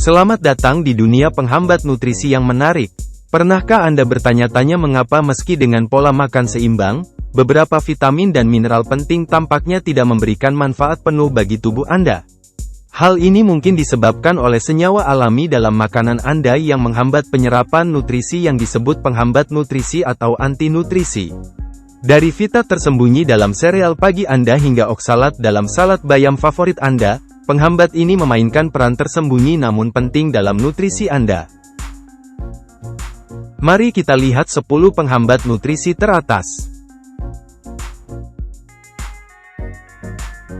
Selamat datang di dunia penghambat nutrisi yang menarik. Pernahkah Anda bertanya-tanya mengapa meski dengan pola makan seimbang, beberapa vitamin dan mineral penting tampaknya tidak memberikan manfaat penuh bagi tubuh Anda? Hal ini mungkin disebabkan oleh senyawa alami dalam makanan Anda yang menghambat penyerapan nutrisi yang disebut penghambat nutrisi atau anti-nutrisi. Dari fitat tersembunyi dalam sereal pagi Anda hingga oksalat dalam salad bayam favorit Anda, penghambat ini memainkan peran tersembunyi namun penting dalam nutrisi Anda. Mari kita lihat 10 penghambat nutrisi teratas.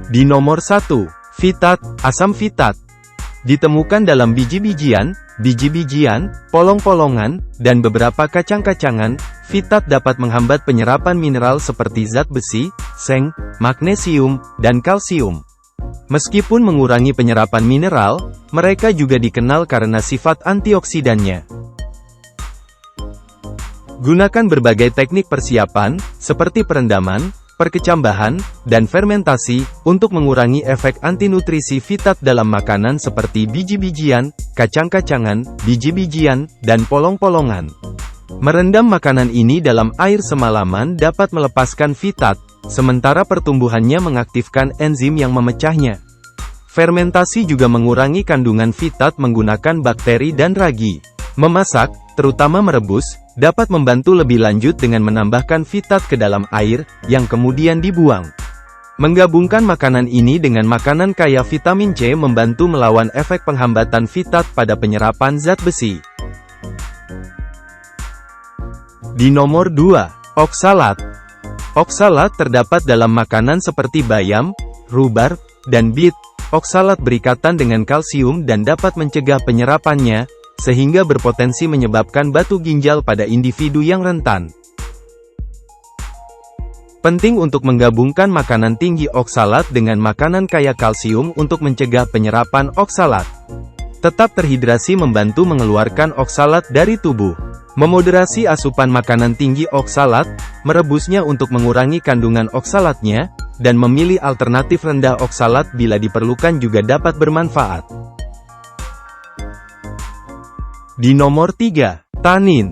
Di nomor 1, fitat, asam fitat. Ditemukan dalam biji-bijian, polong-polongan, dan beberapa kacang-kacangan, fitat dapat menghambat penyerapan mineral seperti zat besi, seng, magnesium, dan kalsium. Meskipun mengurangi penyerapan mineral, mereka juga dikenal karena sifat antioksidannya. Gunakan berbagai teknik persiapan, seperti perendaman, perkecambahan, dan fermentasi, untuk mengurangi efek antinutrisi fitat dalam makanan seperti biji-bijian, kacang-kacangan, biji-bijian, dan polong-polongan. Merendam makanan ini dalam air semalaman dapat melepaskan fitat, sementara pertumbuhannya mengaktifkan enzim yang memecahnya. Fermentasi juga mengurangi kandungan fitat menggunakan bakteri dan ragi. Memasak, terutama merebus, dapat membantu lebih lanjut dengan menambahkan fitat ke dalam air, yang kemudian dibuang. Menggabungkan makanan ini dengan makanan kaya vitamin C membantu melawan efek penghambatan fitat pada penyerapan zat besi. Di nomor 2, oksalat. Oksalat terdapat dalam makanan seperti bayam, rhubarb, dan beet. Oksalat berikatan dengan kalsium dan dapat mencegah penyerapannya, sehingga berpotensi menyebabkan batu ginjal pada individu yang rentan. Penting untuk menggabungkan makanan tinggi oksalat dengan makanan kaya kalsium untuk mencegah penyerapan oksalat. Tetap terhidrasi membantu mengeluarkan oksalat dari tubuh. Memoderasi asupan makanan tinggi oksalat, merebusnya untuk mengurangi kandungan oksalatnya, dan memilih alternatif rendah oksalat bila diperlukan juga dapat bermanfaat. Di nomor 3, tanin.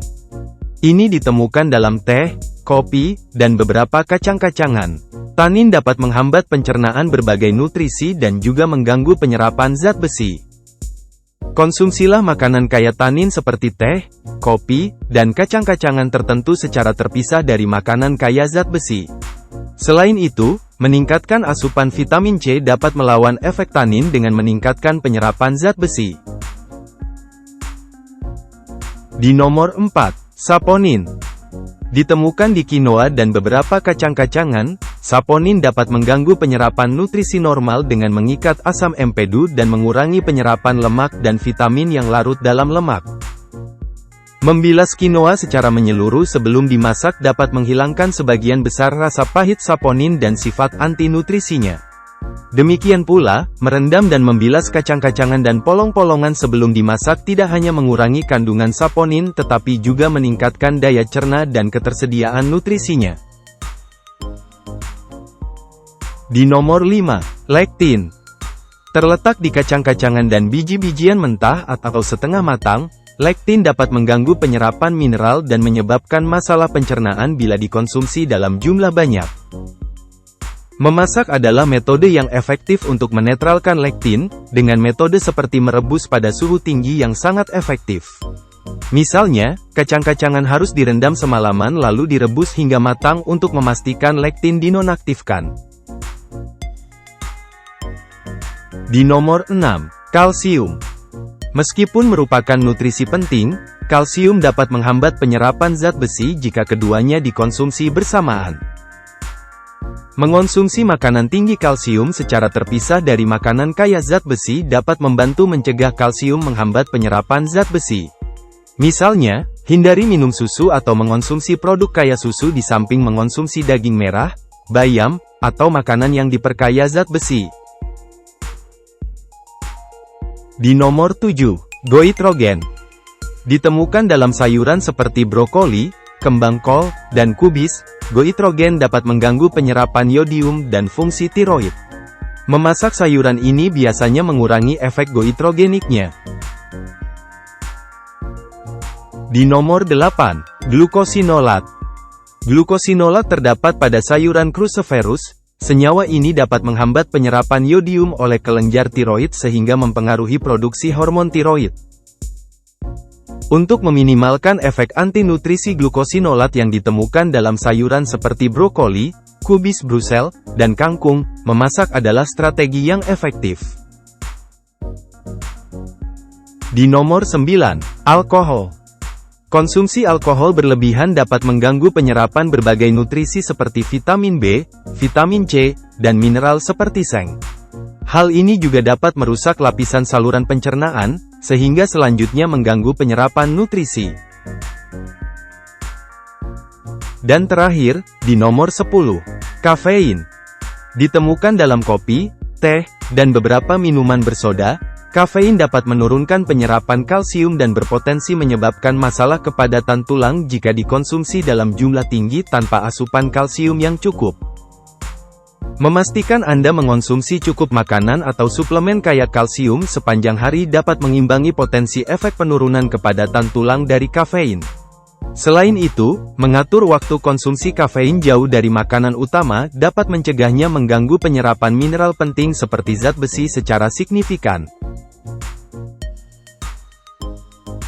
Ini ditemukan dalam teh, kopi, dan beberapa kacang-kacangan. Tanin dapat menghambat pencernaan berbagai nutrisi dan juga mengganggu penyerapan zat besi. Konsumsilah makanan kaya tanin seperti teh, kopi, dan kacang-kacangan tertentu secara terpisah dari makanan kaya zat besi. Selain itu, meningkatkan asupan vitamin C dapat melawan efek tanin dengan meningkatkan penyerapan zat besi. Di nomor 4, saponin. Ditemukan di quinoa dan beberapa kacang-kacangan, saponin dapat mengganggu penyerapan nutrisi normal dengan mengikat asam empedu dan mengurangi penyerapan lemak dan vitamin yang larut dalam lemak. Membilas quinoa secara menyeluruh sebelum dimasak dapat menghilangkan sebagian besar rasa pahit saponin dan sifat anti-nutrisinya. Demikian pula, merendam dan membilas kacang-kacangan dan polong-polongan sebelum dimasak tidak hanya mengurangi kandungan saponin tetapi juga meningkatkan daya cerna dan ketersediaan nutrisinya. Di nomor 5, lektin. Terletak di kacang-kacangan dan biji-bijian mentah atau setengah matang, lektin dapat mengganggu penyerapan mineral dan menyebabkan masalah pencernaan bila dikonsumsi dalam jumlah banyak. Memasak adalah metode yang efektif untuk menetralkan lektin, dengan metode seperti merebus pada suhu tinggi yang sangat efektif. Misalnya, kacang-kacangan harus direndam semalaman lalu direbus hingga matang untuk memastikan lektin dinonaktifkan. Di nomor 6, kalsium. Meskipun merupakan nutrisi penting, kalsium dapat menghambat penyerapan zat besi jika keduanya dikonsumsi bersamaan. Mengonsumsi makanan tinggi kalsium secara terpisah dari makanan kaya zat besi dapat membantu mencegah kalsium menghambat penyerapan zat besi. Misalnya, hindari minum susu atau mengonsumsi produk kaya susu di samping mengonsumsi daging merah, bayam, atau makanan yang diperkaya zat besi. Di nomor 7, goitrogen. Ditemukan dalam sayuran seperti brokoli, kembang kol, dan kubis, goitrogen dapat mengganggu penyerapan yodium dan fungsi tiroid. Memasak sayuran ini biasanya mengurangi efek goitrogeniknya. Di nomor 8, glukosinolat. Glukosinolat terdapat pada sayuran cruciferous. Senyawa ini dapat menghambat penyerapan yodium oleh kelenjar tiroid sehingga mempengaruhi produksi hormon tiroid. Untuk meminimalkan efek antinutrisi glukosinolat yang ditemukan dalam sayuran seperti brokoli, kubis Brussels, dan kangkung, memasak adalah strategi yang efektif. Di nomor 9, alkohol. Konsumsi alkohol berlebihan dapat mengganggu penyerapan berbagai nutrisi seperti vitamin B, vitamin C, dan mineral seperti seng. Hal ini juga dapat merusak lapisan saluran pencernaan, sehingga selanjutnya mengganggu penyerapan nutrisi. Dan terakhir, di nomor 10, kafein. Ditemukan dalam kopi, teh, dan beberapa minuman bersoda. Kafein dapat menurunkan penyerapan kalsium dan berpotensi menyebabkan masalah kepadatan tulang jika dikonsumsi dalam jumlah tinggi tanpa asupan kalsium yang cukup. Memastikan Anda mengonsumsi cukup makanan atau suplemen kaya kalsium sepanjang hari dapat mengimbangi potensi efek penurunan kepadatan tulang dari kafein. Selain itu, mengatur waktu konsumsi kafein jauh dari makanan utama dapat mencegahnya mengganggu penyerapan mineral penting seperti zat besi secara signifikan.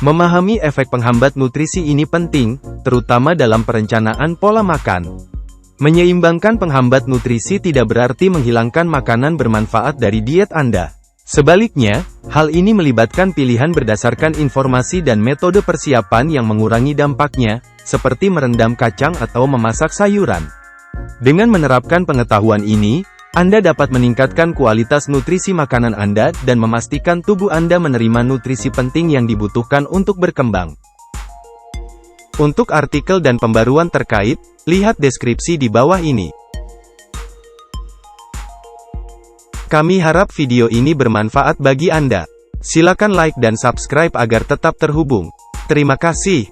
Memahami efek penghambat nutrisi ini penting, terutama dalam perencanaan pola makan. Menyeimbangkan penghambat nutrisi tidak berarti menghilangkan makanan bermanfaat dari diet Anda. Sebaliknya, hal ini melibatkan pilihan berdasarkan informasi dan metode persiapan yang mengurangi dampaknya, seperti merendam kacang atau memasak sayuran. Dengan menerapkan pengetahuan ini, Anda dapat meningkatkan kualitas nutrisi makanan Anda dan memastikan tubuh Anda menerima nutrisi penting yang dibutuhkan untuk berkembang. Untuk artikel dan pembaruan terkait, lihat deskripsi di bawah ini. Kami harap video ini bermanfaat bagi Anda. Silakan like dan subscribe agar tetap terhubung. Terima kasih.